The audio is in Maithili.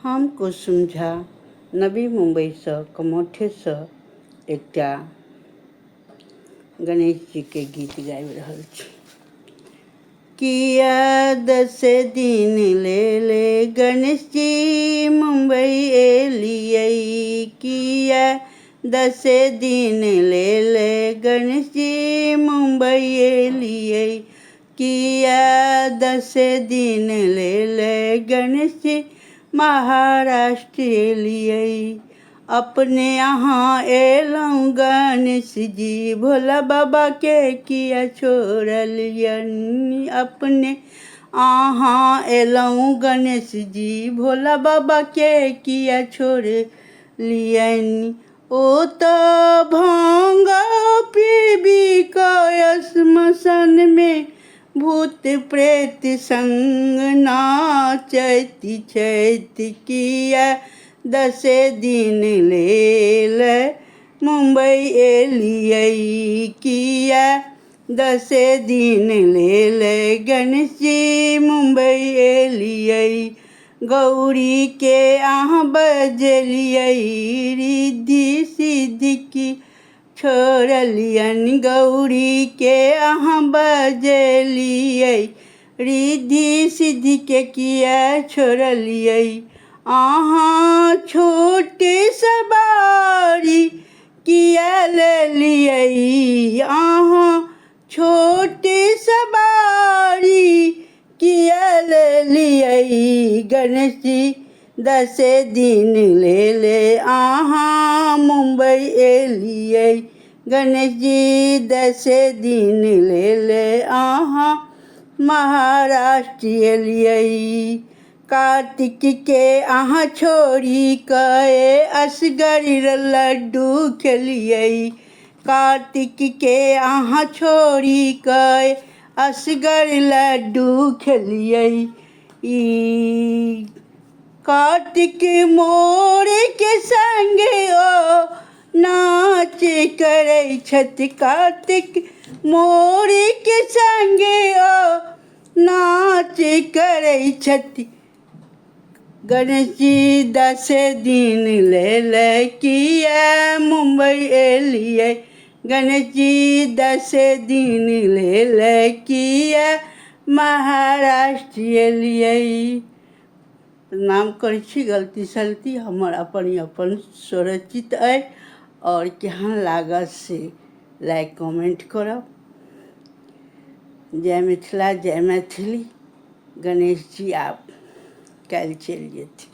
हमको समझा नवी मुंबईसँ कमौठेसँ एकटा गणेश जी के गीत गाबि रहल छी। किया 10 दिन ले गणेश जी मुंबई एलियै, किया 10 दिन ले गणेश जी मुंबई एलियै, किया 10 दिन ले गणेश जी महाराष्ट्र एलियै। अपने यहाँ एलहुँ गणेश जी भोला बाबा के किया छोड़लियनि, अपने अहाँ एलहुँ गणेश जी भोला बाबा के किया छोड़लियनि। ओ तऽ भांग पीबी कऽ श्मशान में भूत प्रेत संग नाचैत छथि, किया 10 दिन लेल मुंबई एलियै, किया 10 दिन लेल गणेश जी मुंबई एलियै। गौरी के अहाँ बजेलियै, रिद्धि सिद्धि की छोड़लियनि, गौरी के अहाँ बजेलियै, रिद्धि सिद्धि के किया छोड़लियै। अहाँ छोटे सवारी किया लेलियै, अहाँ छोटे सवारी किया लेलियै। गणेश जी 10 दिन ले अहाँ मुंबई एलियै, गणेश जी 10 दिन ले अहाँ महाराष्ट्र एलियै। कार्तिक के अहाँ छोड़ी कए असगर लड्डू खेलियै, कार्तिक के अहाँ छोड़ी कए असगर लड्डू खेलियै। कार्तिक मोर के संगे ओ नाच करै छथि, कार्तिक मोर के संगे ओ नाच करै छथि। गणेश जी 10 दिन ले किया मुंबई एलियै, गणेश जी 10 दिन ले किया महाराष्ट्र एलियै। प्रणाम करै छी, गलती सलती हमर अपन स्वरचित अइ और केहन लागल से लाइक कमेंट करब। जय मिथिला जय मैथिली। गणेश जी आब काल्हि चलि जेथिन।